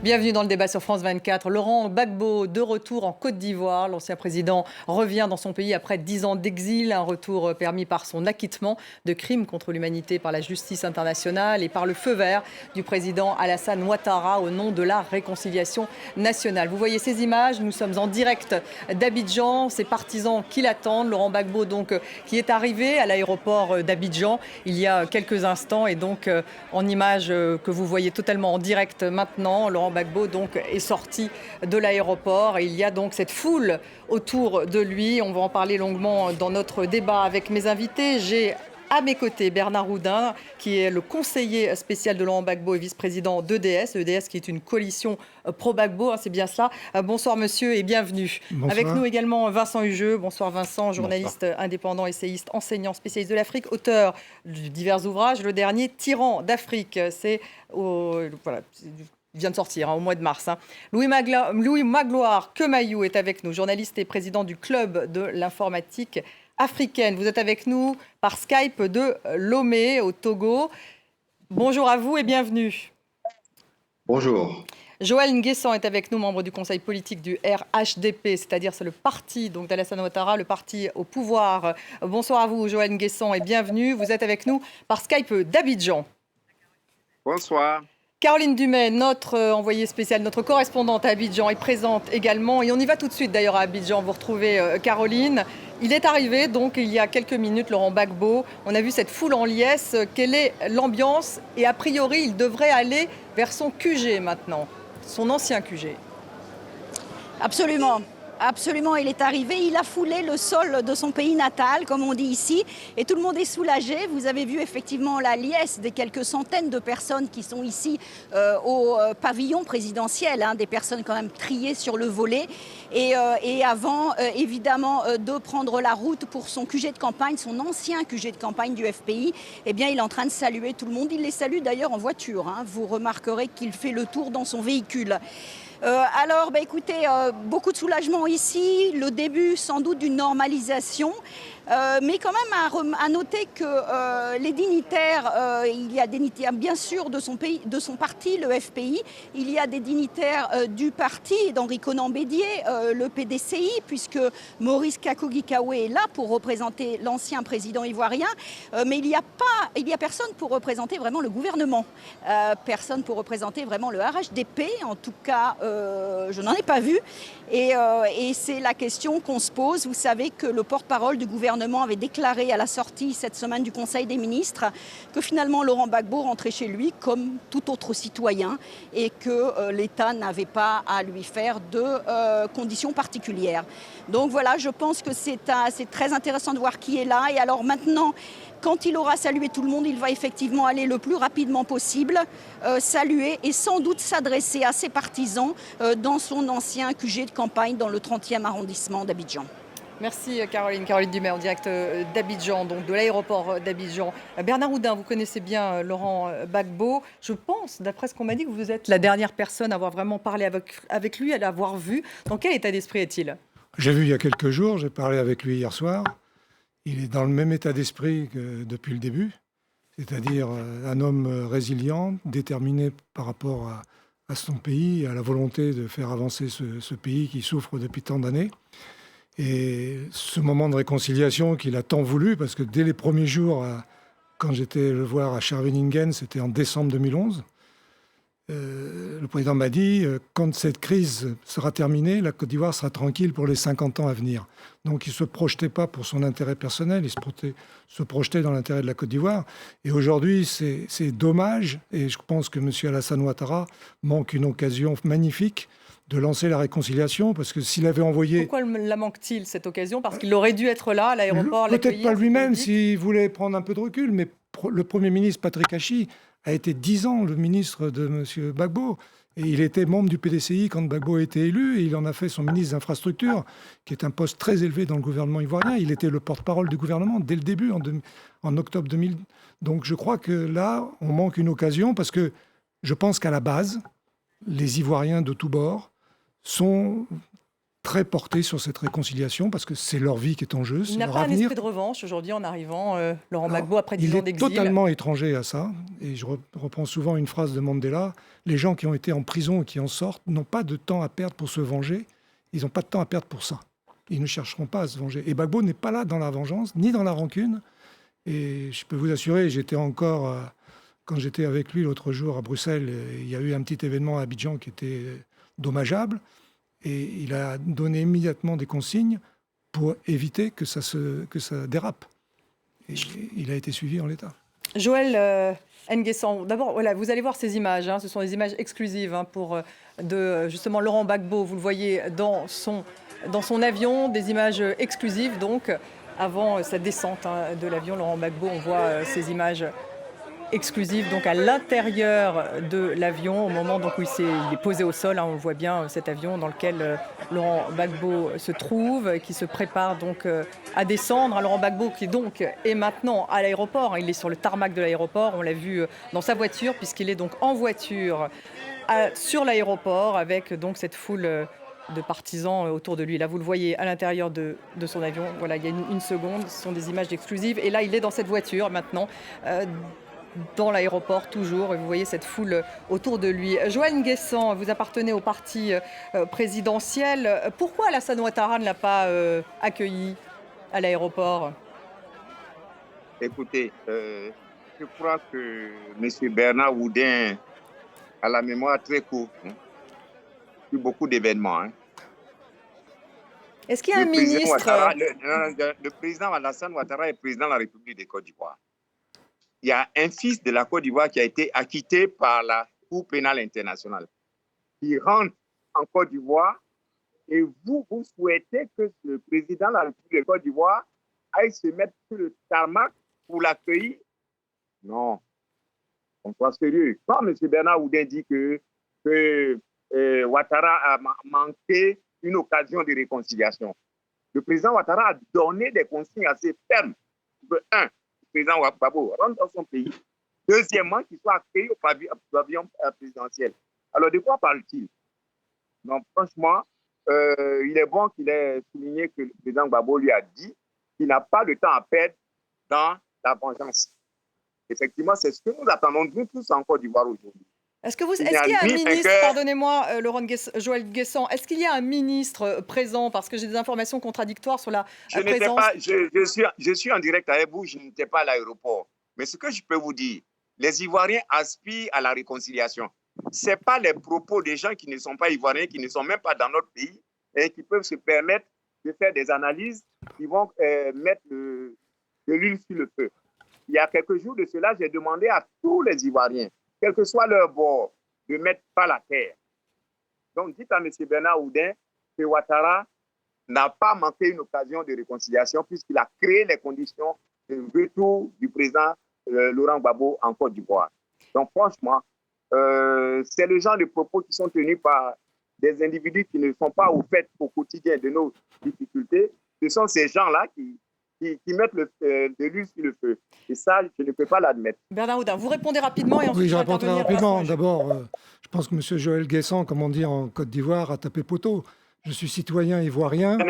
Bienvenue dans le débat sur France 24. Laurent Gbagbo, de retour en Côte d'Ivoire. L'ancien président revient dans son pays après 10 ans d'exil. Un retour permis par son acquittement de crimes contre l'humanité par la justice internationale et par le feu vert du président Alassane Ouattara au nom de la réconciliation nationale. Vous voyez ces images, nous sommes en direct d'Abidjan. Ses partisans qui l'attendent. Laurent Gbagbo, donc, qui est arrivé à l'aéroport d'Abidjan il y a quelques instants. Et donc, en images que vous voyez totalement en direct maintenant, Laurent Gbagbo donc est sorti de l'aéroport et il y a donc cette foule autour de lui. On va en parler longuement dans notre débat avec mes invités. J'ai à mes côtés Bernard Oudin, qui est le conseiller spécial de Laurent Gbagbo et vice-président d'EDS. EDS qui est une coalition pro-Gbagbo, c'est bien cela. Bonsoir monsieur et bienvenue. Bonsoir. Avec nous également Vincent Hugeux. Bonsoir Vincent, journaliste indépendant, essayiste, enseignant, spécialiste de l'Afrique, auteur de divers ouvrages. Le dernier, Tyran d'Afrique, c'est voilà. Il vient de sortir au mois de mars. Louis Magloire Kemayou est avec nous, journaliste et président du Club de l'informatique africaine. Vous êtes avec nous par Skype de Lomé, au Togo. Bonjour à vous et bienvenue. Bonjour. Joël Nguessan est avec nous, membre du conseil politique du RHDP, c'est-à-dire c'est le parti d'Alassane Ouattara, le parti au pouvoir. Bonsoir à vous, Joël Nguessan, et bienvenue. Vous êtes avec nous par Skype d'Abidjan. Bonsoir. Caroline Dumais, notre envoyée spéciale, notre correspondante à Abidjan, est présente également. Et on y va tout de suite d'ailleurs à Abidjan. Vous retrouvez Caroline. Il est arrivé donc il y a quelques minutes, Laurent Gbagbo. On a vu cette foule en liesse. Quelle est l'ambiance? Et a priori, il devrait aller vers son QG maintenant, son ancien QG. Absolument. Absolument, il est arrivé, il a foulé le sol de son pays natal, comme on dit ici, et tout le monde est soulagé. Vous avez vu effectivement la liesse des quelques centaines de personnes qui sont ici au pavillon présidentiel, des personnes quand même triées sur le volet. Et avant, évidemment, de prendre la route pour son QG de campagne, son ancien QG de campagne du FPI, eh bien, il est en train de saluer tout le monde. Il les salue d'ailleurs en voiture. Vous remarquerez qu'il fait le tour dans son véhicule. Alors, écoutez, beaucoup de soulagement ici, le début sans doute d'une normalisation, mais quand même à noter que les dignitaires, il y a des dignitaires bien sûr de son pays, de son parti, le FPI, il y a des dignitaires du parti d'Henri Konan Bédié, le PDCI, puisque Maurice Kakogi-Kawe est là pour représenter l'ancien président ivoirien, mais il n'y a personne pour représenter vraiment le gouvernement, personne pour représenter vraiment le RHDP, en tout cas je n'en ai pas vu, et c'est la question qu'on se pose. Vous savez que le porte-parole du gouvernement avait déclaré à la sortie cette semaine du Conseil des ministres que finalement Laurent Gbagbo rentrait chez lui comme tout autre citoyen et que l'État n'avait pas à lui faire de conditions particulières. Donc voilà, je pense que c'est très intéressant de voir qui est là. Et alors maintenant, quand il aura salué tout le monde, il va effectivement aller le plus rapidement possible, saluer et sans doute s'adresser à ses partisans dans son ancien QG de campagne dans le 30e arrondissement d'Abidjan. Merci Caroline Dumais en direct d'Abidjan, donc de l'aéroport d'Abidjan. Bernard Oudin, vous connaissez bien Laurent Gbagbo. Je pense, d'après ce qu'on m'a dit, que vous êtes la dernière personne à avoir vraiment parlé avec lui, à l'avoir vu. Dans quel état d'esprit est-il? J'ai vu il y a quelques jours, j'ai parlé avec lui hier soir. Il est dans le même état d'esprit que depuis le début, c'est-à-dire un homme résilient, déterminé par rapport à son pays, à la volonté de faire avancer ce pays qui souffre depuis tant d'années. Et ce moment de réconciliation qu'il a tant voulu, parce que dès les premiers jours, quand j'étais le voir à Scherveningen, c'était en décembre 2011, le président m'a dit quand cette crise sera terminée, la Côte d'Ivoire sera tranquille pour les 50 ans à venir. Donc il ne se projetait pas pour son intérêt personnel, il se projetait dans l'intérêt de la Côte d'Ivoire. Et aujourd'hui, c'est dommage, et je pense que M. Alassane Ouattara manque une occasion magnifique de lancer la réconciliation, parce que s'il avait envoyé... Pourquoi la manque-t-il, cette occasion? Parce qu'il aurait dû être là, à l'aéroport, peut-être pas lui-même, s'il voulait prendre un peu de recul, mais le Premier ministre, Patrick Hachi, a été 10 ans le ministre de M. Gbagbo. Et il était membre du PDCI quand Gbagbo a été élu, et il en a fait son ministre des Infrastructures, qui est un poste très élevé dans le gouvernement ivoirien. Il était le porte-parole du gouvernement dès le début, en octobre 2000. Donc je crois que là, on manque une occasion, parce que je pense qu'à la base, les Ivoiriens de tous bords sont très portés sur cette réconciliation parce que c'est leur vie qui est en jeu, Il c'est n'a leur pas un avenir. esprit de revanche aujourd'hui en arrivant, Laurent Alors, Gbagbo, après 10 il ans est d'exil. totalement étranger à ça. Et je reprends souvent une phrase de Mandela. Les gens qui ont été en prison et qui en sortent n'ont pas de temps à perdre pour se venger. Ils n'ont pas de temps à perdre pour ça. Ils ne chercheront pas à se venger. Et Gbagbo n'est pas là dans la vengeance, ni dans la rancune. Et je peux vous assurer, j'étais encore, quand j'étais avec lui l'autre jour à Bruxelles, il y a eu un petit événement à Abidjan qui était dommageable. Et il a donné immédiatement des consignes pour éviter que ça dérape. Et il a été suivi en l'état. Joël Nguessan, d'abord, voilà, vous allez voir ces images. Ce sont des images exclusives de justement Laurent Gbagbo. Vous le voyez dans son avion, des images exclusives. Donc, avant sa descente de l'avion, Laurent Gbagbo, on voit ces images exclusive donc à l'intérieur de l'avion au moment donc où il est posé au sol. On voit bien cet avion dans lequel Laurent Gbagbo se trouve, qui se prépare donc à descendre. Laurent Gbagbo qui donc est maintenant à l'aéroport. Il est sur le tarmac de l'aéroport. On l'a vu dans sa voiture puisqu'il est donc en voiture sur l'aéroport avec donc cette foule de partisans autour de lui. Là, vous le voyez à l'intérieur de son avion. Voilà, il y a une seconde. Ce sont des images exclusives. Et là, il est dans cette voiture maintenant. Dans l'aéroport toujours, et vous voyez cette foule autour de lui. Joël Nguessan, vous appartenez au parti présidentiel. Pourquoi Alassane Ouattara ne l'a pas accueilli à l'aéroport? Écoutez, je crois que M. Bernard Houdin a la mémoire très courte. Sur beaucoup d'événements. Est-ce qu'il y a un ministre... Le président Alassane Ouattara est président de la République de Côte d'Ivoire. Il y a un fils de la Côte d'Ivoire qui a été acquitté par la Cour pénale internationale, qui rentre en Côte d'Ivoire, et vous souhaitez que le président de la République de Côte d'Ivoire aille se mettre sur le tarmac pour l'accueillir? Non, on soit sérieux. Quand M. Bernard Houdin dit que Ouattara a manqué une occasion de réconciliation, le président Ouattara a donné des consignes assez fermes. Un, le président Gbagbo rentre dans son pays. Deuxièmement, qu'il soit accueilli au pavillon présidentiel. Alors, de quoi parle-t-il? Non, franchement, il est bon qu'il ait souligné que le président Gbagbo lui a dit qu'il n'a pas de temps à perdre dans la vengeance. Effectivement, c'est ce que nous attendons nous tous en Côte d'Ivoire aujourd'hui. Est-ce qu'il y a un ministre, pardonnez-moi, Joël Nguessan, est-ce qu'il y a un ministre présent? Parce que j'ai des informations contradictoires sur la présence. Je suis en direct avec vous, je n'étais pas à l'aéroport. Mais ce que je peux vous dire, les Ivoiriens aspirent à la réconciliation. Ce n'est pas les propos des gens qui ne sont pas Ivoiriens, qui ne sont même pas dans notre pays, et qui peuvent se permettre de faire des analyses qui vont mettre de l'huile sur le feu. Il y a quelques jours de cela, j'ai demandé à tous les Ivoiriens, quel que soit leur bord, de mettre pas la terre. Donc, dites à M. Bernard Houdin que Ouattara n'a pas manqué une occasion de réconciliation puisqu'il a créé les conditions de retour du président Laurent Gbagbo en Côte d'Ivoire. Donc, franchement, c'est le genre de propos qui sont tenus par des individus qui ne sont pas au fait au quotidien de nos difficultés. Ce sont ces gens-là qui mettent de l'huile sur le feu. Et ça, je ne peux pas l'admettre. Bernard Houdin, vous répondez rapidement et ensuite... Oui, je réponds très rapidement. D'abord, je pense que M. Joël Nguessan, comme on dit en Côte d'Ivoire, a tapé poteau. Je suis citoyen ivoirien. Je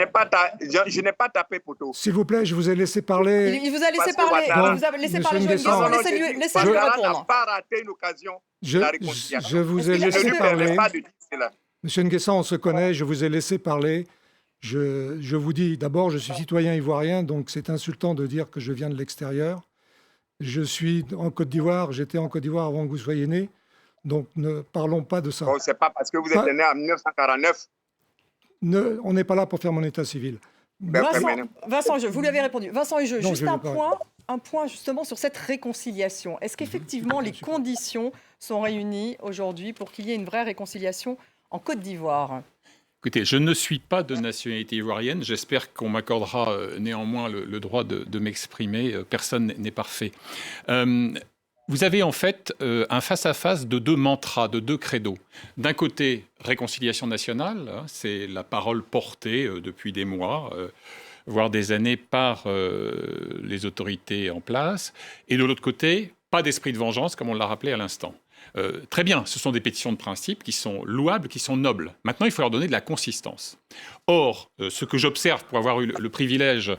n'ai pas tapé poteau. S'il vous plaît, je vous ai laissé parler. Il vous a laissé parler. Il vous a laissé parler, Joël Nguessan. Laissez-lui répondre. n'a pas raté une occasion de la réconciliation. Je vous ai laissé parler. M. Nguessan, on se connaît, je vous ai laissé parler. Je vous dis, d'abord, je suis citoyen ivoirien, donc c'est insultant de dire que je viens de l'extérieur. Je suis en Côte d'Ivoire, j'étais en Côte d'Ivoire avant que vous soyez né, donc ne parlons pas de ça. Bon, c'est pas parce que vous êtes né en 1949. On n'est pas là pour faire mon état civil. Vincent Hugeux, vous lui avez répondu. Vincent Hugeux, juste un point justement sur cette réconciliation. Est-ce qu'effectivement les conditions sont réunies aujourd'hui pour qu'il y ait une vraie réconciliation en Côte d'Ivoire? Écoutez, je ne suis pas de nationalité ivoirienne. J'espère qu'on m'accordera néanmoins le droit de m'exprimer. Personne n'est parfait. Vous avez en fait un face-à-face de deux mantras, de deux credos. D'un côté, réconciliation nationale, c'est la parole portée depuis des mois, voire des années par les autorités en place. Et de l'autre côté, pas d'esprit de vengeance, comme on l'a rappelé à l'instant. Très bien, ce sont des pétitions de principe qui sont louables, qui sont nobles. Maintenant, il faut leur donner de la consistance. Or, ce que j'observe pour avoir eu le privilège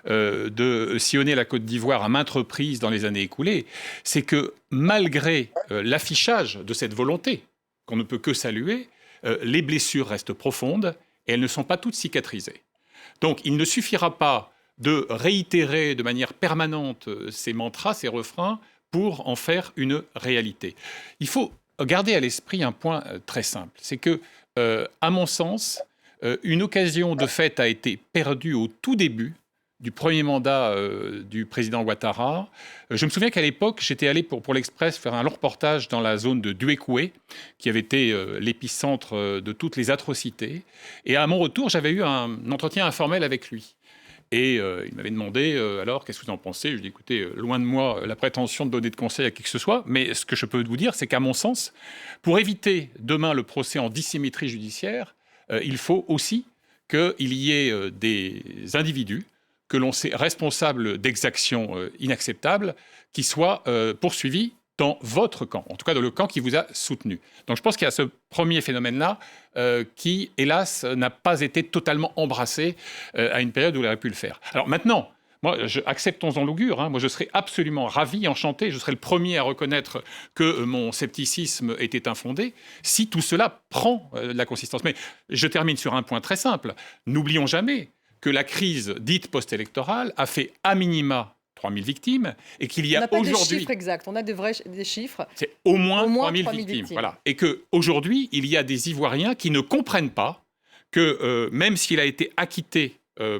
de sillonner la Côte d'Ivoire à maintes reprises dans les années écoulées, c'est que malgré l'affichage de cette volonté, qu'on ne peut que saluer, les blessures restent profondes et elles ne sont pas toutes cicatrisées. Donc, il ne suffira pas de réitérer de manière permanente ces mantras, ces refrains, pour en faire une réalité. Il faut garder à l'esprit un point très simple, c'est que, à mon sens, une occasion de fait a été perdue au tout début du premier mandat du président Ouattara. Je me souviens qu'à l'époque, j'étais allé pour l'Express faire un long reportage dans la zone de Duékoué, qui avait été l'épicentre de toutes les atrocités. Et à mon retour, j'avais eu un entretien informel avec lui. Et il m'avait demandé, alors, qu'est-ce que vous en pensez? Je lui ai dit, écoutez, loin de moi la prétention de donner de conseils à qui que ce soit, mais ce que je peux vous dire, c'est qu'à mon sens, pour éviter demain le procès en dissymétrie judiciaire, il faut aussi qu'il y ait des individus que l'on sait responsables d'exactions inacceptables qui soient poursuivis dans votre camp, en tout cas dans le camp qui vous a soutenu. Donc je pense qu'il y a ce premier phénomène-là qui, hélas, n'a pas été totalement embrassé à une période où il aurait pu le faire. Alors maintenant, moi, acceptons-en l'augure, hein, moi je serais absolument ravi, enchanté, je serais le premier à reconnaître que mon scepticisme était infondé, si tout cela prend de la consistance. Mais je termine sur un point très simple. N'oublions jamais que la crise dite post-électorale a fait à minima 3000 victimes et qu'il y a aujourd'hui... On n'a pas des chiffres exacts, on a des chiffres. C'est au moins 3000 victimes. Voilà. Et qu'aujourd'hui, il y a des Ivoiriens qui ne comprennent pas que même s'il a été acquitté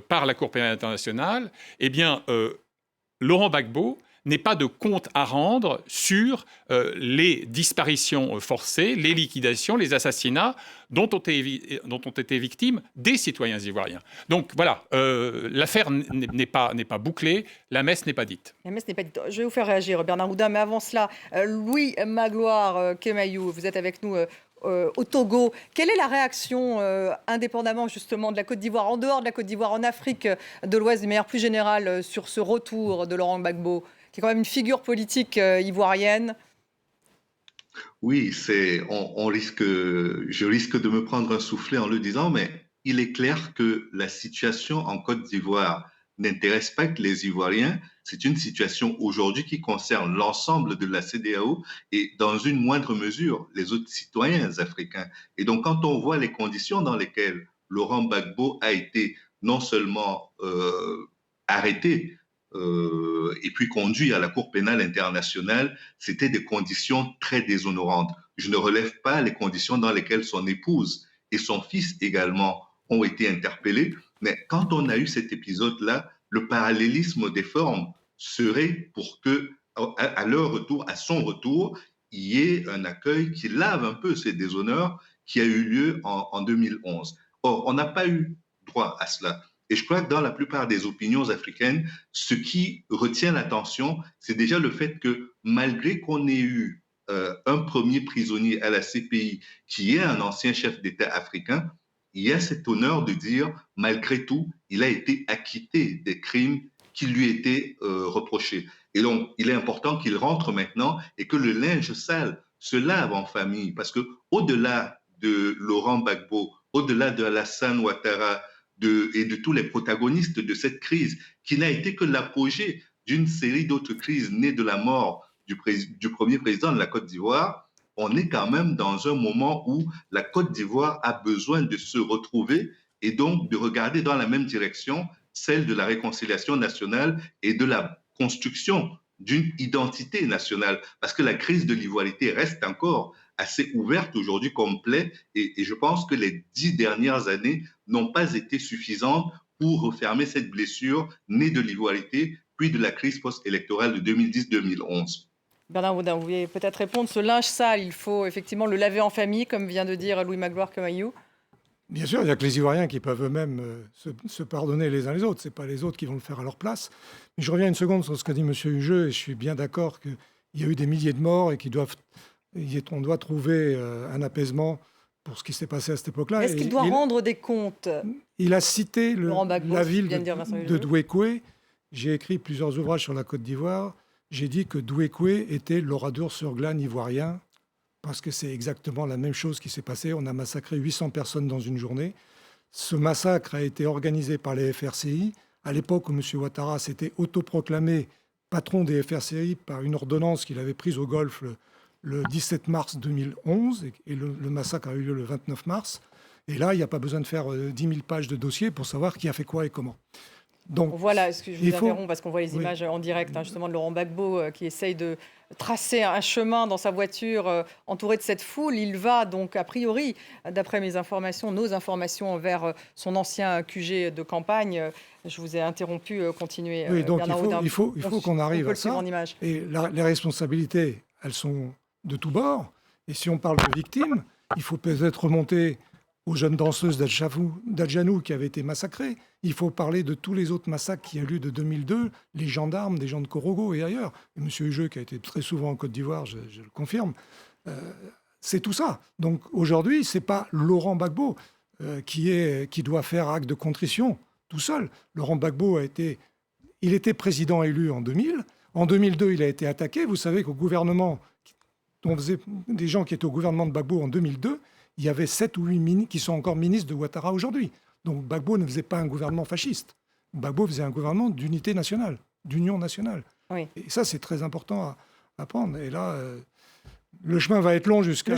par la Cour pénale internationale, eh bien, Laurent Gbagbo n'ait pas de compte à rendre sur les disparitions forcées, les liquidations, les assassinats dont ont été victimes des citoyens ivoiriens. Donc voilà, l'affaire n'est pas bouclée, la messe n'est pas dite. La messe n'est pas dite. Je vais vous faire réagir, Bernard Oudin, mais avant cela, Louis Magloire Kemayou, vous êtes avec nous au Togo. Quelle est la réaction, indépendamment justement de la Côte d'Ivoire, en dehors de la Côte d'Ivoire, en Afrique de l'Ouest, de manière plus générale, sur ce retour de Laurent Gbagbo, qui est quand même une figure politique ivoirienne? Oui, je risque de me prendre un soufflet en le disant, mais il est clair que la situation en Côte d'Ivoire n'intéresse pas que les Ivoiriens. C'est une situation aujourd'hui qui concerne l'ensemble de la CEDEAO et dans une moindre mesure les autres citoyens africains. Et donc quand on voit les conditions dans lesquelles Laurent Gbagbo a été non seulement arrêté, et puis conduit à la Cour pénale internationale, c'était des conditions très déshonorantes. Je ne relève pas les conditions dans lesquelles son épouse et son fils également ont été interpellés, mais quand on a eu cet épisode-là, le parallélisme des formes serait pour que, à leur retour, à son retour, il y ait un accueil qui lave un peu ces déshonneurs qui a eu lieu en 2011. Or, on n'a pas eu droit à cela. Et je crois que dans la plupart des opinions africaines, ce qui retient l'attention, c'est déjà le fait que malgré qu'on ait eu un premier prisonnier à la CPI qui est un ancien chef d'État africain, il y a cet honneur de dire, malgré tout, il a été acquitté des crimes qui lui étaient reprochés. Et donc, il est important qu'il rentre maintenant et que le linge sale se lave en famille. Parce que au-delà de Laurent Gbagbo, au-delà de Alassane Ouattara, et de tous les protagonistes de cette crise, qui n'a été que l'apogée d'une série d'autres crises nées de la mort du premier président de la Côte d'Ivoire, on est quand même dans un moment où la Côte d'Ivoire a besoin de se retrouver et donc de regarder dans la même direction, celle de la réconciliation nationale et de la construction d'une identité nationale. Parce que la crise de l'ivoirité reste encore assez ouverte aujourd'hui comme plaie et je pense que les 10 dernières années n'ont pas été suffisantes pour refermer cette blessure née de l'ivoirité puis de la crise post-électorale de 2010-2011. Bernard Oudin, vous vouliez peut-être répondre, ce linge sale, il faut effectivement le laver en famille, comme vient de dire Louis Magloire Kemayou. Bien sûr, il n'y a que les Ivoiriens qui peuvent eux-mêmes se pardonner les uns les autres. Ce n'est pas les autres qui vont le faire à leur place. Mais je reviens une seconde sur ce qu'a dit M. Hugeux, et je suis bien d'accord qu'il y a eu des milliers de morts et on doit trouver un apaisement pour ce qui s'est passé à cette époque-là. Est-ce qu'il doit rendre des comptes? Il a cité Gbagbo, la ville de Duékoué. J'ai écrit plusieurs ouvrages sur la Côte d'Ivoire. j'ai dit que Douékoué était l'Oradour-sur-Glane ivoirien, parce que c'est exactement la même chose qui s'est passée. On a massacré 800 personnes dans une journée. Ce massacre a été organisé par les FRCI. À l'époque où M. Ouattara s'était autoproclamé patron des FRCI par une ordonnance qu'il avait prise au Golfe le 17 mars 2011, et le massacre a eu lieu le 29 mars. Et là, il n'y a pas besoin de faire 10 000 pages de dossier pour savoir qui a fait quoi et comment. Donc, voilà, est-ce que je vous interromps parce qu'on voit les images en direct, justement, de Laurent Gbagbo qui essaye de tracer un chemin dans sa voiture entouré de cette foule. Il va donc, a priori, d'après mes informations, nos informations, vers son ancien QG de campagne. Je vous ai interrompu, continuez. Oui, donc Bernard il faut qu'on arrive à ça. En image. Et les responsabilités, elles sont de tous bords. Et si on parle de victimes, il faut peut-être remonter aux jeunes danseuses d'Adjanou qui avaient été massacrées. Il faut parler de tous les autres massacres qui ont eu lieu de 2002, les gendarmes, des gens de Korogo et ailleurs. Et M. Hugeux, qui a été très souvent en Côte d'Ivoire, je le confirme, c'est tout ça. Donc aujourd'hui, ce n'est pas Laurent Gbagbo qui doit faire acte de contrition tout seul. Laurent Gbagbo il était président élu en 2000. En 2002, il a été attaqué. Vous savez qu'au gouvernement, on faisait des gens qui étaient au gouvernement de Gbagbo en 2002, il y avait 7 ou 8 ministres qui sont encore ministres de Ouattara aujourd'hui. Donc Gbagbo ne faisait pas un gouvernement fasciste. Gbagbo faisait un gouvernement d'unité nationale, d'union nationale. Oui. Et ça, c'est très important à prendre. Et là, le chemin va être long jusqu'à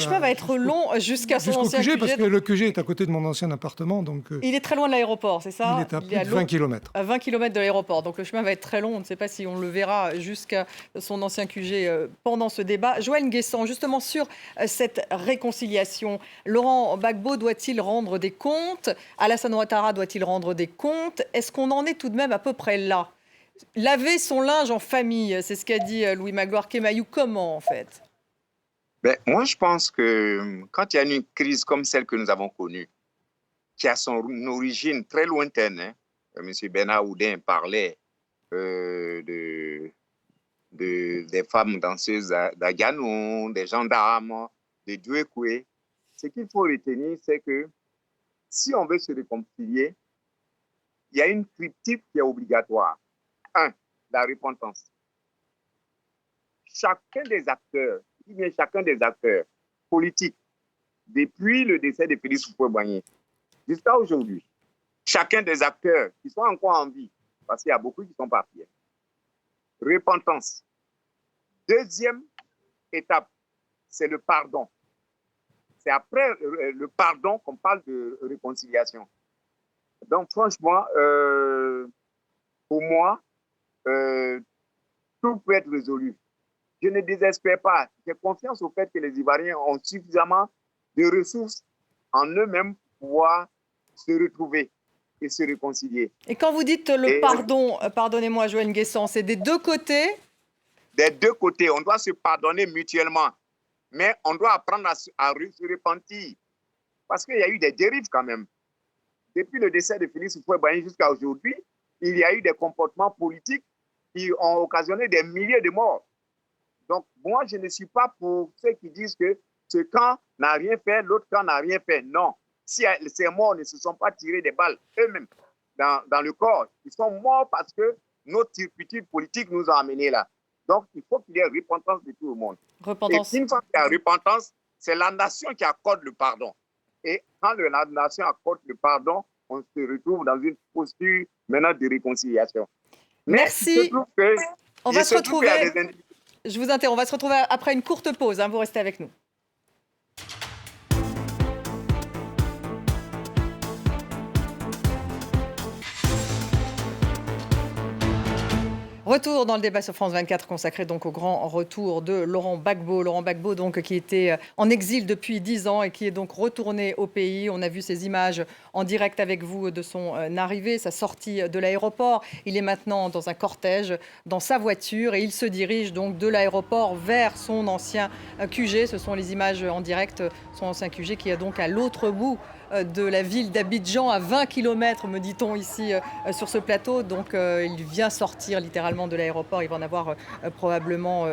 son ancien QG. Parce que le QG est à côté de mon ancien appartement. Donc, il est très loin de l'aéroport, c'est ça? Il est à plus de 20 km. À 20 km de l'aéroport. Donc le chemin va être très long. On ne sait pas si on le verra jusqu'à son ancien QG pendant ce débat. Joël Nguessan, justement sur cette réconciliation, Laurent Gbagbo doit-il rendre des comptes? Alassane Ouattara doit-il rendre des comptes? Est-ce qu'on en est tout de même à peu près là? Laver son linge en famille, c'est ce qu'a dit Louis Magloire Kemayou. Comment, en fait? Moi, je pense que quand il y a une crise comme celle que nous avons connue, qui a son origine très lointaine, M. Bernard Oudin parlait des femmes danseuses d'Adjanou, des gendarmes, de Douékoué. Ce qu'il faut retenir, c'est que si on veut se réconcilier, il y a une triptyque qui est obligatoire. 1. La repentance. Chacun des acteurs politiques, depuis le décès de Félix Houphouët-Boigny jusqu'à aujourd'hui, chacun des acteurs qui sont encore en vie, parce qu'il y a beaucoup qui sont partis. Repentance. Deuxième étape, c'est le pardon. C'est après le pardon qu'on parle de réconciliation. Donc franchement, pour moi, tout peut être résolu. Je ne désespère pas. J'ai confiance au fait que les Ivoiriens ont suffisamment de ressources en eux-mêmes pour pouvoir se retrouver et se réconcilier. Et quand vous dites le pardon, pardonnez-moi Joël Nguessan, c'est des deux côtés? Des deux côtés. On doit se pardonner mutuellement. Mais on doit apprendre à se repentir. Parce qu'il y a eu des dérives quand même. Depuis le décès de Félix Houphouët-Boigny jusqu'à aujourd'hui, il y a eu des comportements politiques qui ont occasionné des milliers de morts. Donc, moi, je ne suis pas pour ceux qui disent que ce camp n'a rien fait, l'autre camp n'a rien fait. Non. Si ces morts ne se sont pas tirés des balles eux-mêmes dans le corps, ils sont morts parce que notre turpitude politique nous a amenés là. Donc, il faut qu'il y ait repentance de tout le monde. Repentance. Et une fois qu'il y a repentance, c'est la nation qui accorde le pardon. Et quand la nation accorde le pardon, on se retrouve dans une posture maintenant de réconciliation. Merci. On va se retrouver. Je vous interromps. On va se retrouver après une courte pause. Vous restez avec nous. Retour dans le débat sur France 24 consacré donc au grand retour de Laurent Gbagbo. Laurent Gbagbo donc, qui était en exil depuis 10 ans et qui est donc retourné au pays. On a vu ces images en direct avec vous de son arrivée, sa sortie de l'aéroport. Il est maintenant dans un cortège, dans sa voiture et il se dirige donc de l'aéroport vers son ancien QG. Ce sont les images en direct, son ancien QG qui est donc à l'autre bout de la ville d'Abidjan, à 20 km, me dit-on ici sur ce plateau. Donc il vient sortir littéralement de l'aéroport. Il va en avoir probablement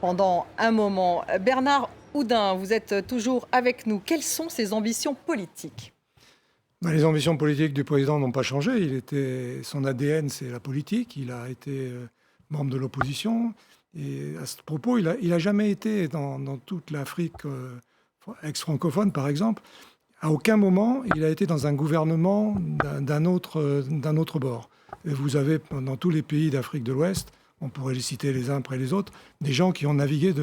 pendant un moment. Bernard Oudin, vous êtes toujours avec nous. Quelles sont ses ambitions politiques ? Les ambitions politiques du président n'ont pas changé. Son ADN, c'est la politique. Il a été membre de l'opposition. Et à ce propos, il a jamais été dans toute l'Afrique ex-francophone, par exemple. À aucun moment, il a été dans un gouvernement d'un autre bord. Et vous avez, dans tous les pays d'Afrique de l'Ouest, on pourrait les citer les uns après les autres, des gens qui ont navigué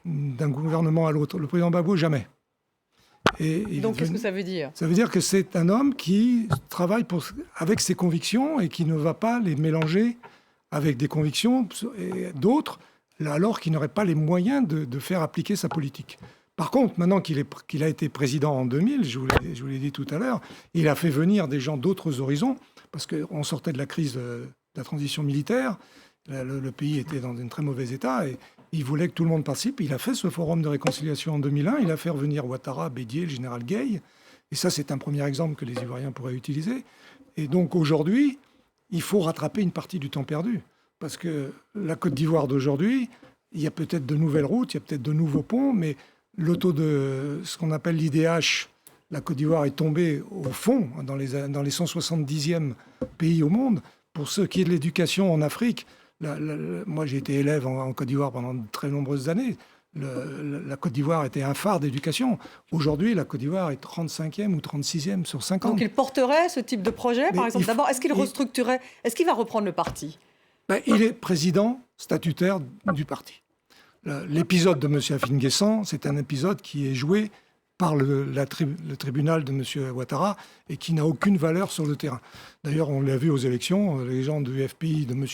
d'un gouvernement à l'autre. Le président Gbagbo, jamais. Donc, qu'est-ce que ça veut dire? Ça veut dire que c'est un homme qui travaille avec ses convictions et qui ne va pas les mélanger avec des convictions d'autres, alors qu'il n'aurait pas les moyens de faire appliquer sa politique. Par contre, maintenant qu'il a été président en 2000, je vous l'ai dit tout à l'heure, il a fait venir des gens d'autres horizons, parce qu'on sortait de la crise de la transition militaire, le pays était dans un très mauvais état, et il voulait que tout le monde participe. Il a fait ce forum de réconciliation en 2001, il a fait revenir Ouattara, Bédié, le général Gueye, et ça c'est un premier exemple que les Ivoiriens pourraient utiliser. Et donc aujourd'hui, il faut rattraper une partie du temps perdu, parce que la Côte d'Ivoire d'aujourd'hui, il y a peut-être de nouvelles routes, il y a peut-être de nouveaux ponts, mais le taux de ce qu'on appelle l'IDH, la Côte d'Ivoire est tombée au fond, dans les 170e pays au monde. Pour ce qui est de l'éducation en Afrique, moi j'ai été élève en Côte d'Ivoire pendant de très nombreuses années. La Côte d'Ivoire était un phare d'éducation. Aujourd'hui, la Côte d'Ivoire est 35e ou 36e sur 50. Donc il porterait ce type de projet, par exemple. D'abord, est-ce qu'il restructurerait, est-ce qu'il va reprendre le parti? Il est président statutaire du parti. L'épisode de M. Afine-Guessan, c'est un épisode qui est joué par le tribunal de M. Ouattara et qui n'a aucune valeur sur le terrain. D'ailleurs, on l'a vu aux élections, les gens du FPI de M.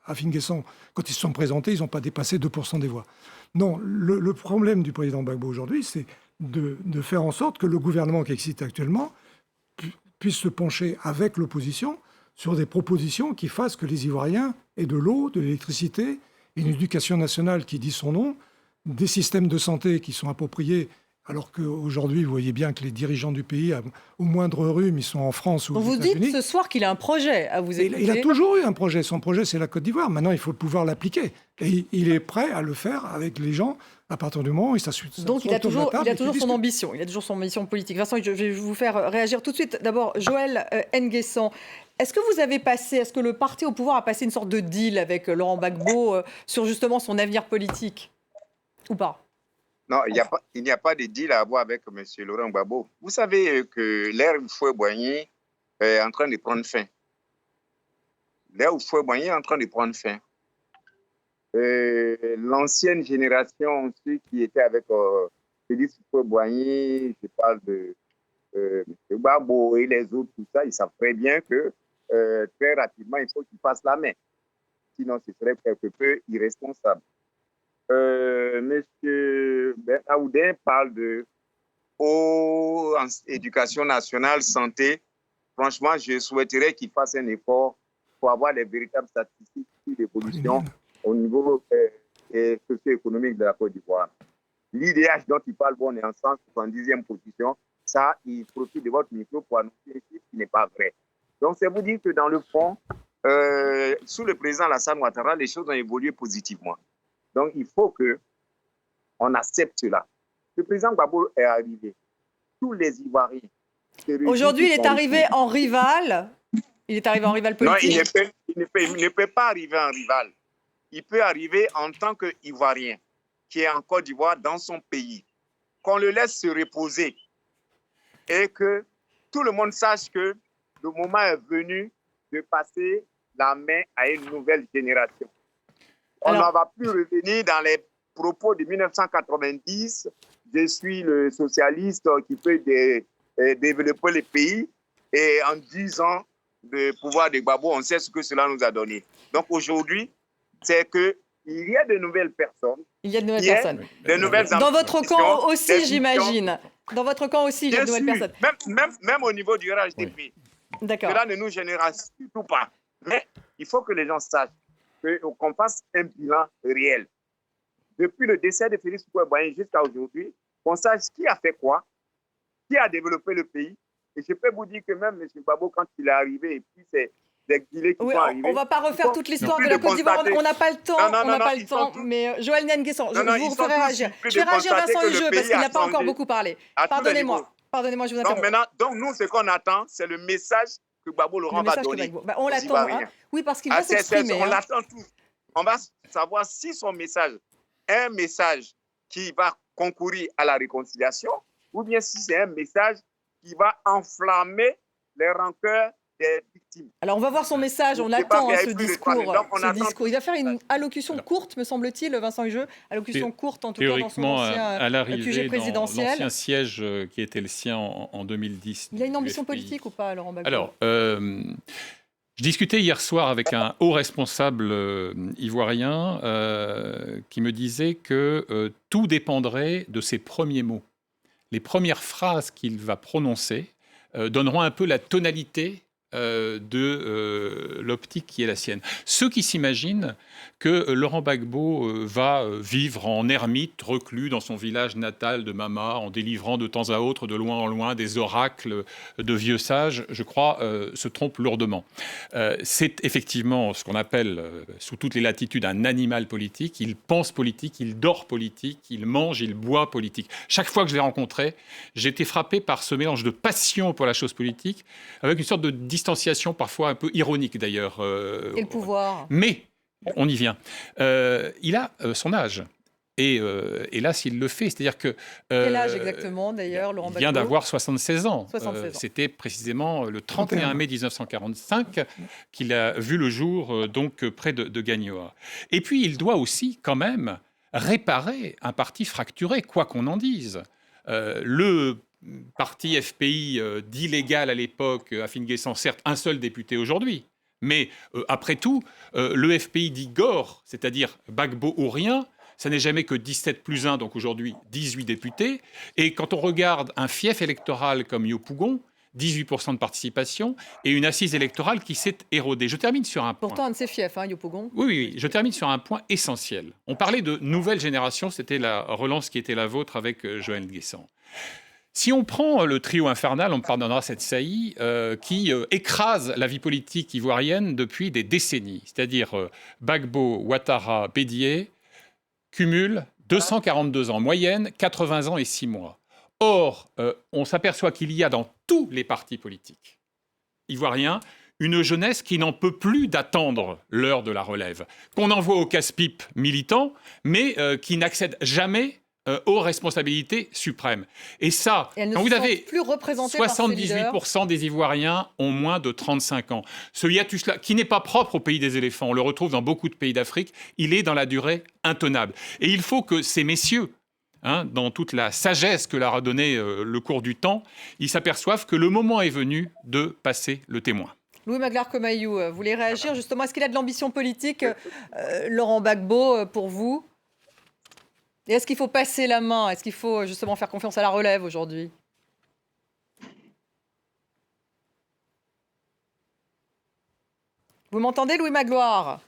Afine-Guessan, quand ils se sont présentés, ils n'ont pas dépassé 2% des voix. Non, le problème du président Gbagbo aujourd'hui, c'est de faire en sorte que le gouvernement qui existe actuellement puisse se pencher avec l'opposition sur des propositions qui fassent que les Ivoiriens aient de l'eau, de l'électricité, une éducation nationale qui dit son nom, des systèmes de santé qui sont appropriés, alors qu'aujourd'hui, vous voyez bien que les dirigeants du pays, au moindre rhume, ils sont en France ou aux États-Unis. Vous dites ce soir qu'il a un projet à vous écouter. Il a toujours eu un projet. Son projet, c'est la Côte d'Ivoire. Maintenant, il faut pouvoir l'appliquer. Et il est prêt à le faire avec les gens à partir du moment où il s'assume. Donc, il a toujours son ambition. Il a toujours son ambition politique. Vincent, je vais vous faire réagir tout de suite. D'abord, Joël Nguessan. Est-ce que le parti au pouvoir a passé une sorte de deal avec Laurent Gbagbo sur justement son avenir politique ou pas? Non, il n'y a pas de deal à avoir avec M. Laurent Gbagbo. Vous savez que l'ère Houphouët-Boigny est en train de prendre fin. L'ère Houphouët-Boigny est en train de prendre fin. L'ancienne génération, ceux qui étaient avec Félix Houphouët-Boigny, je parle de M. Gbagbo et les autres, tout ça, ils savent très bien que très rapidement, il faut qu'ils passent la main. Sinon, ce serait quelque peu irresponsable. Monsieur Ben Aoudin parle de éducation nationale, santé. Franchement, je souhaiterais qu'il fasse un effort pour avoir les véritables statistiques sur l'évolution au niveau socio-économique de la Côte d'Ivoire. L'IDH dont il parle, bon, on est en 170e position. Ça, il profite de votre micro pour annoncer un chiffre qui n'est pas vrai. Donc, c'est vous dire que dans le fond, sous le président Alassane Ouattara, les choses ont évolué positivement. Donc, il faut qu'on accepte cela. Le président Gbagbo est arrivé. Tous les Ivoiriens. Aujourd'hui, il est arrivé en rival. Il est arrivé en rival politique. Non, il ne peut pas arriver en rival. Il peut arriver en tant qu'Ivoirien, qui est en Côte d'Ivoire, dans son pays. Qu'on le laisse se reposer. Et que tout le monde sache que le moment est venu de passer la main à une nouvelle génération. On ne va plus revenir dans les propos de 1990. Je suis le socialiste qui peut développer le pays. Et en 10 ans de pouvoir de Gbagbo, on sait ce que cela nous a donné. Donc aujourd'hui, c'est qu'il y a de nouvelles personnes. Il y a de nouvelles personnes. De nouvelles dans votre camp aussi, j'imagine. Dans votre camp aussi, il y a de nouvelles personnes. Même au niveau du RHDP. Oui. D'accord. Cela ne nous génère surtout pas. Mais il faut que les gens sachent qu'on fasse un bilan réel. Depuis le décès de Félix Houphouët-Boigny jusqu'à aujourd'hui, qu'on sache qui a fait quoi, qui a développé le pays. Et je peux vous dire que même M. Gbagbo, quand il est arrivé, et puis c'est des exilés qui sont arrivés. On ne va pas refaire toute l'histoire de la Côte d'Ivoire. On n'a pas le temps. Mais Joël Nguessan, je vous ferai réagir. Je vais réagir Vincent Hugeux parce qu'il n'a pas encore beaucoup parlé. Pardonnez-moi, je vous interromps. Donc nous, ce qu'on attend, c'est le message que Gbagbo Laurent va donner. On l'attend. Oui, parce qu'il va s'exprimer. On l'attend tous. on va savoir si son message est un message qui va concourir à la réconciliation ou bien si c'est un message qui va enflammer les rancœurs des victimes. Alors, on va voir son message, on attend ce discours. Il va faire une allocution courte, me semble-t-il, Vincent Hugeux. Allocution courte, en tout cas, dans son à l'arrivée QG présidentiel. Dans l'ancien siège qui était le sien en 2010. Il a une ambition politique ou pas, Laurent Gbagbo? Alors, je discutais hier soir avec un haut responsable ivoirien qui me disait que tout dépendrait de ses premiers mots. Les premières phrases qu'il va prononcer donneront un peu la tonalité de l'optique qui est la sienne. Ceux qui s'imaginent que Laurent Gbagbo va vivre en ermite, reclus dans son village natal de Mama, en délivrant de temps à autre, de loin en loin, des oracles de vieux sages, je crois, se trompent lourdement. C'est effectivement ce qu'on appelle, sous toutes les latitudes, un animal politique. Il pense politique, il dort politique, il mange, il boit politique. Chaque fois que je l'ai rencontré, j'ai été frappé par ce mélange de passion pour la chose politique, avec une sorte de distanciation parfois un peu ironique d'ailleurs. Et le pouvoir. Mais, on y vient, il a son âge. Et là, s'il le fait, c'est-à-dire que... Quel âge exactement d'ailleurs, Laurent Gbagbo? Il vient d'avoir 76 ans. 76 ans. C'était précisément le 31 mai 1945 qu'il a vu le jour donc près de Gagnoa. Et puis, il doit aussi quand même réparer un parti fracturé, quoi qu'on en dise. Le parti FPI dit légal à l'époque, Afin-Guessant, certes un seul député aujourd'hui, mais après tout, le FPI dit Gore, c'est-à-dire Gbagbo ou rien, ça n'est jamais que 17 plus 1, donc aujourd'hui 18 députés. Et quand on regarde un fief électoral comme Yopougon, 18% de participation, et une assise électorale qui s'est érodée. Je termine sur un point. Pourtant, un de ses fiefs, Yopougon. Oui, je termine sur un point essentiel. On parlait de nouvelle génération, c'était la relance qui était la vôtre avec Joël Guessant. Si on prend le trio infernal, on me pardonnera cette saillie, qui écrase la vie politique ivoirienne depuis des décennies, c'est-à-dire Gbagbo, Ouattara, Bédié, cumule 242 ans, moyenne 80 ans et 6 mois. Or, on s'aperçoit qu'il y a dans tous les partis politiques ivoiriens une jeunesse qui n'en peut plus d'attendre l'heure de la relève, qu'on envoie au casse-pipe militant, mais qui n'accède jamais aux responsabilités suprêmes. Et ça, quand vous avez plus 78% des Ivoiriens ont moins de 35 ans. Ce hiatus-là, qui n'est pas propre au pays des éléphants, on le retrouve dans beaucoup de pays d'Afrique, il est dans la durée intenable. Et il faut que ces messieurs, dans toute la sagesse que leur a donnée le cours du temps, ils s'aperçoivent que le moment est venu de passer le témoin. Louis Magloire-Comayou, vous voulez réagir justement? Est-ce qu'il a de l'ambition politique, Laurent Gbagbo, pour vous? Et est-ce qu'il faut passer la main? Est-ce qu'il faut justement faire confiance à la relève aujourd'hui? Vous m'entendez, Louis Magloire?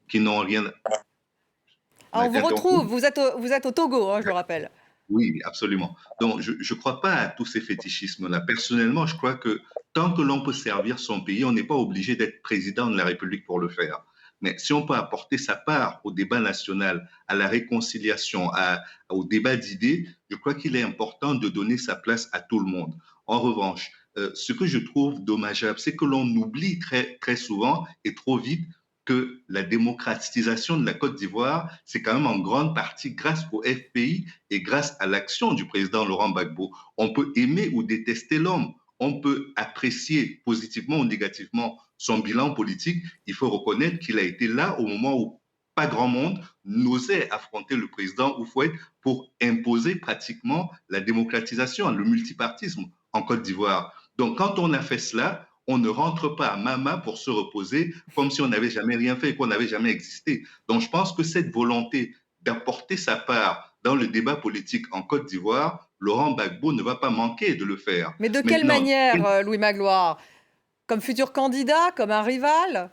Qui n'ont rien... On vous retrouve, vous êtes au Togo, je le rappelle. Oui, absolument. Donc, je ne crois pas à tous ces fétichismes-là. Personnellement, je crois que tant que l'on peut servir son pays, on n'est pas obligé d'être président de la République pour le faire. Mais si on peut apporter sa part au débat national, à la réconciliation, au débat d'idées, je crois qu'il est important de donner sa place à tout le monde. En revanche, ce que je trouve dommageable, c'est que l'on oublie très, très souvent et trop vite que la démocratisation de la Côte d'Ivoire, c'est quand même en grande partie grâce au FPI et grâce à l'action du président Laurent Gbagbo. On peut aimer ou détester l'homme, on peut apprécier positivement ou négativement son bilan politique. Il faut reconnaître qu'il a été là au moment où pas grand monde n'osait affronter le président Houphouët pour imposer pratiquement la démocratisation, le multipartisme en Côte d'Ivoire. Donc quand on a fait cela, on ne rentre pas à Mama pour se reposer comme si on n'avait jamais rien fait et qu'on n'avait jamais existé. Donc je pense que cette volonté d'apporter sa part dans le débat politique en Côte d'Ivoire, Laurent Gbagbo ne va pas manquer de le faire. Mais de quelle manière, Louis Magloire? Comme futur candidat, comme un rival?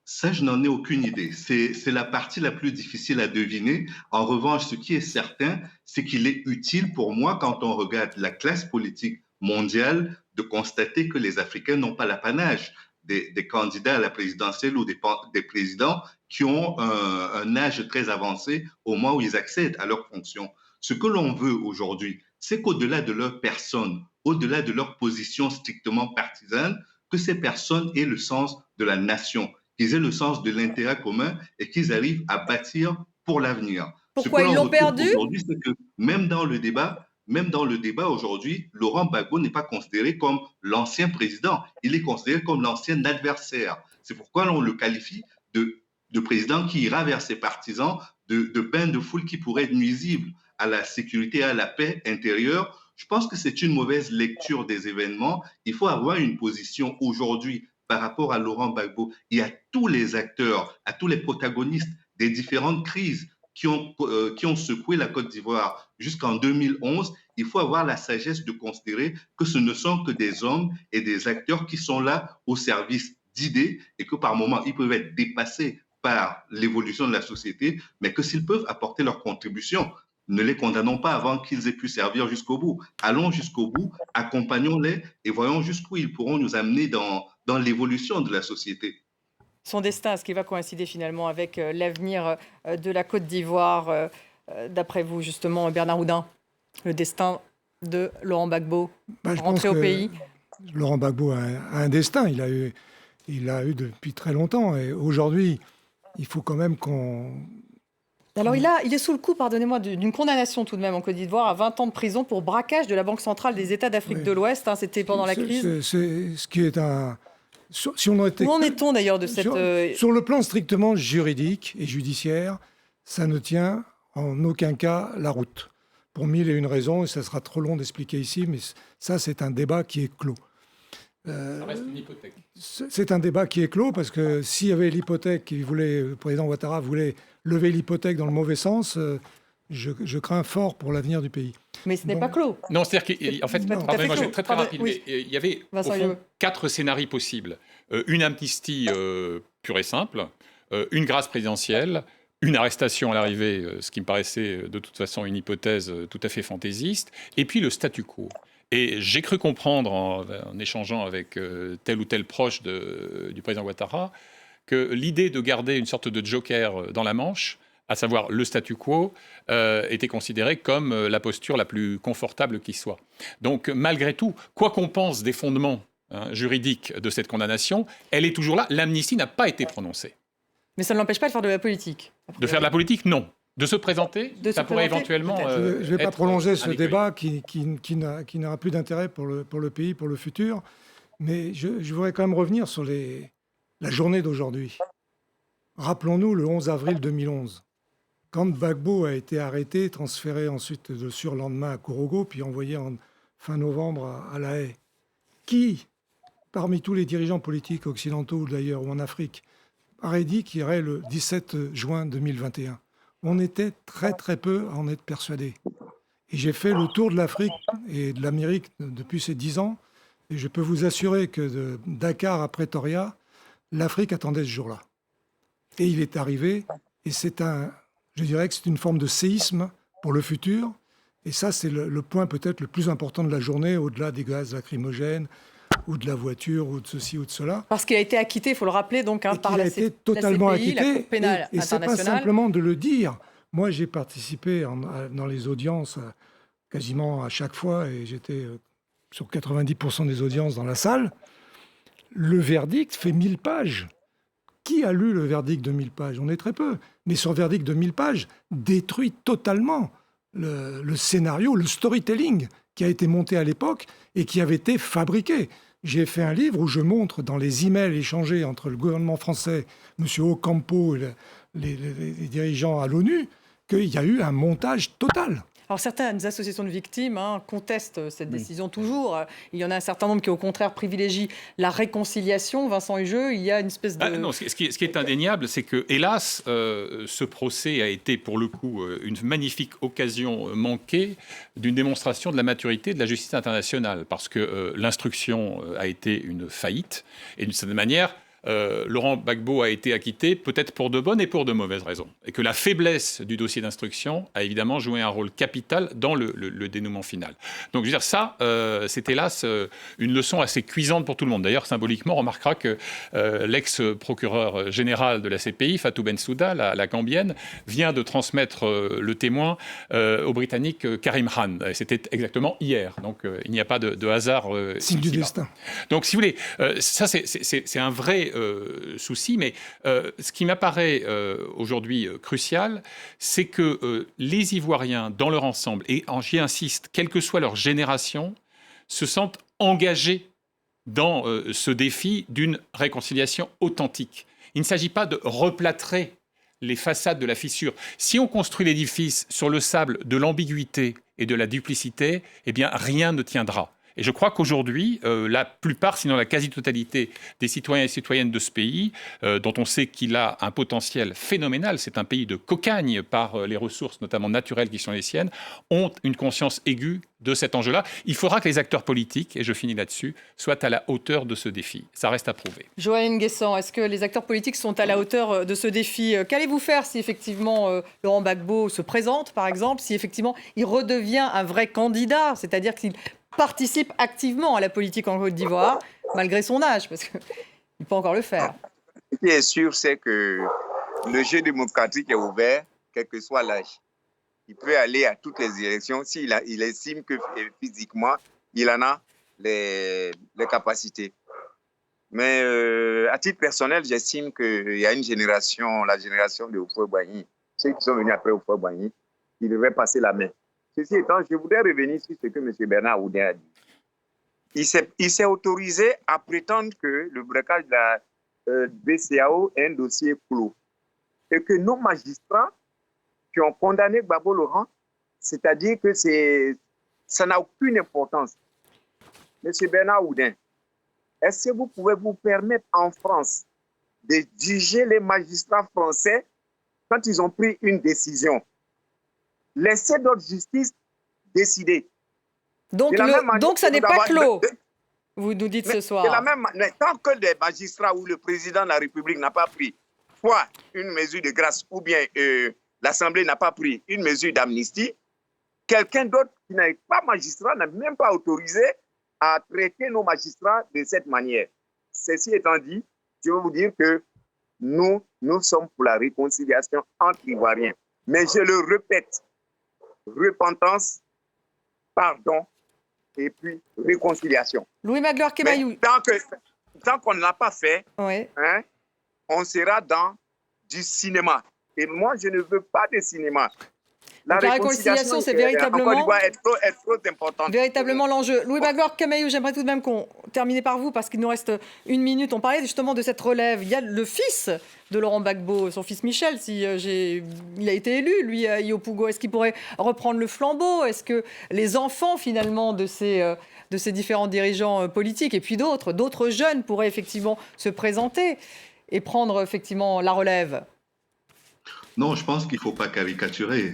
Ça, je n'en ai aucune idée. C'est la partie la plus difficile à deviner. En revanche, ce qui est certain, c'est qu'il est utile pour moi, quand on regarde la classe politique mondiale, de constater que les Africains n'ont pas l'apanage des candidats à la présidentielle ou des présidents qui ont un âge très avancé au moment où ils accèdent à leurs fonctions. Ce que l'on veut aujourd'hui, c'est qu'au-delà de leur personne, au-delà de leur position strictement partisane, que ces personnes aient le sens de la nation, qu'ils aient le sens de l'intérêt commun et qu'ils arrivent à bâtir pour l'avenir. Pourquoi ils l'ont perdu? Aujourd'hui, c'est que même dans le débat aujourd'hui, Laurent Gbagbo n'est pas considéré comme l'ancien président, il est considéré comme l'ancien adversaire. C'est pourquoi on le qualifie de président qui ira vers ses partisans, de bain de foule qui pourrait être nuisible à la sécurité et à la paix intérieure. Je pense que c'est une mauvaise lecture des événements. Il faut avoir une position aujourd'hui par rapport à Laurent Gbagbo et à tous les acteurs, à tous les protagonistes des différentes crises qui ont secoué la Côte d'Ivoire jusqu'en 2011, il faut avoir la sagesse de considérer que ce ne sont que des hommes et des acteurs qui sont là au service d'idées et que par moments, ils peuvent être dépassés par l'évolution de la société, mais que s'ils peuvent apporter leur contribution, ne les condamnons pas avant qu'ils aient pu servir jusqu'au bout. Allons jusqu'au bout, accompagnons-les et voyons jusqu'où ils pourront nous amener dans l'évolution de la société. Son destin, est-ce qu'il va coïncider finalement avec l'avenir de la Côte d'Ivoire, d'après vous justement, Bernard Oudin, le destin de Laurent Gbagbo, rentré au pays? Laurent Gbagbo a un destin, il a eu depuis très longtemps, et aujourd'hui, il faut quand même qu'on... Alors il est sous le coup, pardonnez-moi, d'une condamnation tout de même en Côte d'Ivoire à 20 ans de prison pour braquage de la Banque centrale des États d'Afrique de l'Ouest, c'était pendant la crise. C'est ce qui est un... Où en est-on d'ailleurs de cette... Sur le plan strictement juridique et judiciaire, ça ne tient en aucun cas la route. Pour mille et une raisons, et ça sera trop long d'expliquer ici, mais ça, c'est un débat qui est clos. Ça reste une hypothèque. C'est un débat qui est clos, parce que s'il y avait l'hypothèque, le président Ouattara voulait lever l'hypothèque dans le mauvais sens, je crains fort pour l'avenir du pays. Mais ce n'est pas clos. Non, c'est-à-dire qu'en fait, pardonnez-moi, je vais être très rapide, oui. mais il y avait au fond 4 scénarios possibles. Une amnistie pure et simple, une grâce présidentielle, une arrestation à l'arrivée, ce qui me paraissait de toute façon une hypothèse tout à fait fantaisiste, et puis le statu quo. Et j'ai cru comprendre, en échangeant avec tel ou tel proche du président Ouattara, que l'idée de garder une sorte de joker dans la manche, à savoir le statu quo, était considérée comme la posture la plus confortable qui soit. Donc, malgré tout, quoi qu'on pense des fondements juridiques de cette condamnation, elle est toujours là. L'amnistie n'a pas été prononcée. Mais ça ne l'empêche pas de faire de la politique. De faire de la politique, non. De se présenter, ça pourrait éventuellement... je ne vais pas prolonger ce débat qui n'aura plus d'intérêt pour le pays, pour le futur. Mais je voudrais quand même revenir sur la journée d'aujourd'hui. Rappelons-nous le 11 avril 2011. Quand Gbagbo a été arrêté, transféré ensuite le surlendemain à Kourogo, puis envoyé en fin novembre à La Haye. Qui, parmi tous les dirigeants politiques occidentaux d'ailleurs ou en Afrique, aurait dit qu'il irait le 17 juin 2021 ? On était très très peu à en être persuadés. Et j'ai fait le tour de l'Afrique et de l'Amérique depuis ces 10 ans, et je peux vous assurer que de Dakar à Pretoria, l'Afrique attendait ce jour-là. Et il est arrivé, et je dirais que c'est une forme de séisme pour le futur. Et ça, c'est le point peut-être le plus important de la journée, au-delà des gaz lacrymogènes, ou de la voiture, ou de ceci, ou de cela. Parce qu'il a été acquitté, il faut le rappeler, donc, par la CPI, totalement acquitté, la Cour pénale et c'est internationale. pas simplement de le dire. Moi, j'ai participé dans les audiences quasiment à chaque fois, et j'étais sur 90% des audiences dans la salle. Le verdict fait 1000 pages. Qui a lu le verdict de 1000 pages? On est très peu. Mais ce verdict de 1000 pages détruit totalement le scénario, le storytelling qui a été monté à l'époque et qui avait été fabriqué. J'ai fait un livre où je montre dans les emails échangés entre le gouvernement français, M. Ocampo et les dirigeants à l'ONU, qu'il y a eu un montage total. Alors certaines associations de victimes contestent cette décision toujours. Il y en a un certain nombre qui au contraire privilégient la réconciliation. Vincent Hugeux, il y a une espèce de... Non, ce qui est indéniable, c'est que, hélas, ce procès a été pour le coup une magnifique occasion manquée d'une démonstration de la maturité de la justice internationale, parce que l'instruction a été une faillite, et d'une certaine manière... Laurent Gbagbo a été acquitté peut-être pour de bonnes et pour de mauvaises raisons. Et que la faiblesse du dossier d'instruction a évidemment joué un rôle capital dans le dénouement final. Donc, je veux dire, ça, c'est hélas une leçon assez cuisante pour tout le monde. D'ailleurs, symboliquement, on remarquera que l'ex-procureur général de la CPI, Fatou Bensouda, la gambienne, vient de transmettre le témoin au Britannique Karim Khan. C'était exactement hier. Donc, il n'y a pas de hasard. Signe du destin. Donc, si vous voulez, ça, c'est un vrai vrai souci, mais ce qui m'apparaît aujourd'hui crucial, c'est que les Ivoiriens, dans leur ensemble, et j'y insiste, quelle que soit leur génération, se sentent engagés dans ce défi d'une réconciliation authentique. Il ne s'agit pas de replâtrer les façades de la fissure. Si on construit l'édifice sur le sable de l'ambiguïté et de la duplicité, eh bien, rien ne tiendra. Et je crois qu'aujourd'hui, la plupart, sinon la quasi-totalité des citoyens et citoyennes de ce pays, dont on sait qu'il a un potentiel phénoménal, c'est un pays de cocagne par les ressources, notamment naturelles, qui sont les siennes, ont une conscience aiguë de cet enjeu-là. Il faudra que les acteurs politiques, et je finis là-dessus, soient à la hauteur de ce défi. Ça reste à prouver. Joël Nguessan, est-ce que les acteurs politiques sont à la hauteur de ce défi? Qu'allez-vous faire si effectivement Laurent Gbagbo se présente, par exemple, si effectivement il redevient un vrai candidat, c'est-à-dire qu'il participe activement à la politique en Côte d'Ivoire, malgré son âge, parce qu'il peut encore le faire? Ce qui est sûr, c'est que le jeu démocratique est ouvert, quel que soit l'âge. Il peut aller à toutes les élections s'il il estime que physiquement, il en a les capacités. Mais à titre personnel, j'estime qu'il y a une génération, la génération de Houphouët-Boigny, ceux qui sont venus après Houphouët-Boigny, qui devaient passer la main. Ceci étant, je voudrais revenir sur ce que M. Bernard Oudin a dit. Il s'est autorisé à prétendre que le braquage de la BCAO est un dossier clos et que nos magistrats qui ont condamné Gbagbo Laurent, c'est-à-dire que ça n'a aucune importance. M. Bernard Oudin, est-ce que vous pouvez vous permettre en France de juger les magistrats français quand ils ont pris une décision? Laissez notre justice décider. Donc ça n'est pas clos, vous nous dites ce soir. Tant que les magistrats ou le président de la République n'a pas pris soit une mesure de grâce ou bien l'Assemblée n'a pas pris une mesure d'amnistie, quelqu'un d'autre qui n'est pas magistrat n'a même pas autorisé à traiter nos magistrats de cette manière. Ceci étant dit, je veux vous dire que nous sommes pour la réconciliation entre Ivoiriens. Mais je le répète, repentance, pardon et puis réconciliation. Louis Magloire Kemayou. Tant qu'on ne l'a pas fait, oui. On sera dans du cinéma. Et moi, je ne veux pas de cinéma. La réconciliation, c'est véritablement véritablement l'enjeu. Louis Magloire Kemayou, j'aimerais tout de même qu'on termine par vous parce qu'il nous reste une minute. On parlait justement de cette relève. Il y a le fils de Laurent Gbagbo, son fils Michel, il a été élu, lui, à Yopougo. Est-ce qu'il pourrait reprendre le flambeau? Est-ce que les enfants, finalement, de ces différents dirigeants politiques et puis d'autres jeunes pourraient effectivement se présenter et prendre effectivement la relève? Non, je pense qu'il ne faut pas caricaturer.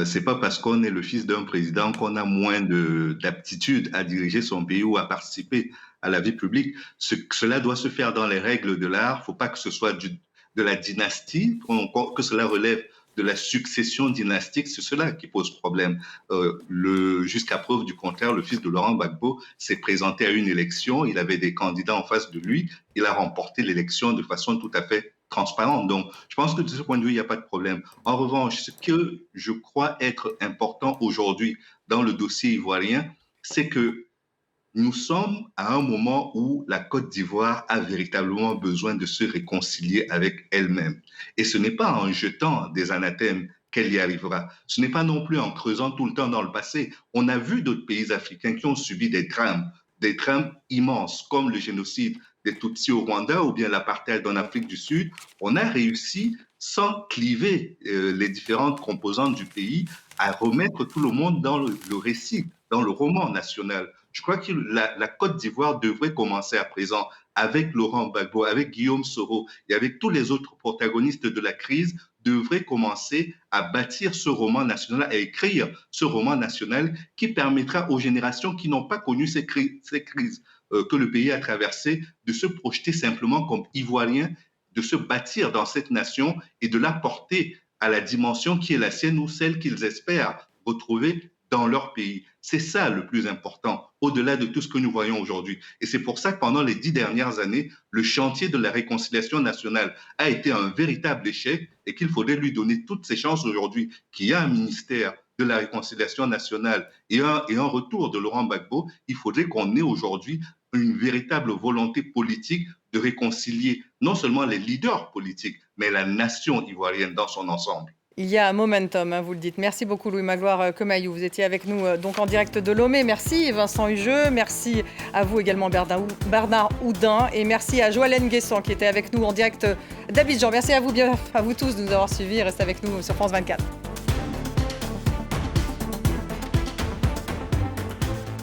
C'est pas parce qu'on est le fils d'un président qu'on a moins d'aptitude à diriger son pays ou à participer à la vie publique. Cela doit se faire dans les règles de l'art. Il ne faut pas que ce soit de la dynastie, que cela relève de la succession dynastique. C'est cela qui pose problème. Jusqu'à preuve du contraire, le fils de Laurent Gbagbo s'est présenté à une élection. Il avait des candidats en face de lui. Il a remporté l'élection de façon tout à fait transparente. Donc, je pense que de ce point de vue, il n'y a pas de problème. En revanche, ce que je crois être important aujourd'hui dans le dossier ivoirien, c'est que nous sommes à un moment où la Côte d'Ivoire a véritablement besoin de se réconcilier avec elle-même. Et ce n'est pas en jetant des anathèmes qu'elle y arrivera. Ce n'est pas non plus en creusant tout le temps dans le passé. On a vu d'autres pays africains qui ont subi des drames immenses, comme le génocide des Tutsis au Rwanda ou bien l'apartheid en Afrique du Sud. On a réussi, sans cliver les différentes composantes du pays, à remettre tout le monde dans le récit, dans le roman national. Je crois que la Côte d'Ivoire devrait commencer à présent, avec Laurent Gbagbo, avec Guillaume Soro et avec tous les autres protagonistes de la crise, devrait commencer à bâtir ce roman national, à écrire ce roman national qui permettra aux générations qui n'ont pas connu ces crises que le pays a traversées de se projeter simplement comme Ivoiriens, de se bâtir dans cette nation et de la porter à la dimension qui est la sienne ou celle qu'ils espèrent retrouver dans leur pays. C'est ça le plus important, au-delà de tout ce que nous voyons aujourd'hui. Et c'est pour ça que pendant les 10 dernières années, le chantier de la réconciliation nationale a été un véritable échec et qu'il faudrait lui donner toutes ses chances aujourd'hui, qu'il y a un ministère de la réconciliation nationale et un retour de Laurent Gbagbo. Il faudrait qu'on ait aujourd'hui une véritable volonté politique de réconcilier non seulement les leaders politiques, mais la nation ivoirienne dans son ensemble. Il y a un momentum, vous le dites. Merci beaucoup Louis Magloire Comayou. Vous étiez avec nous donc en direct de Lomé. Merci Vincent Hugeux. Merci à vous également Bernard Houdin. Et merci à Joëlle Nguessan qui était avec nous en direct d'Abidjan. Merci à vous tous de nous avoir suivis. Restez avec nous sur France 24.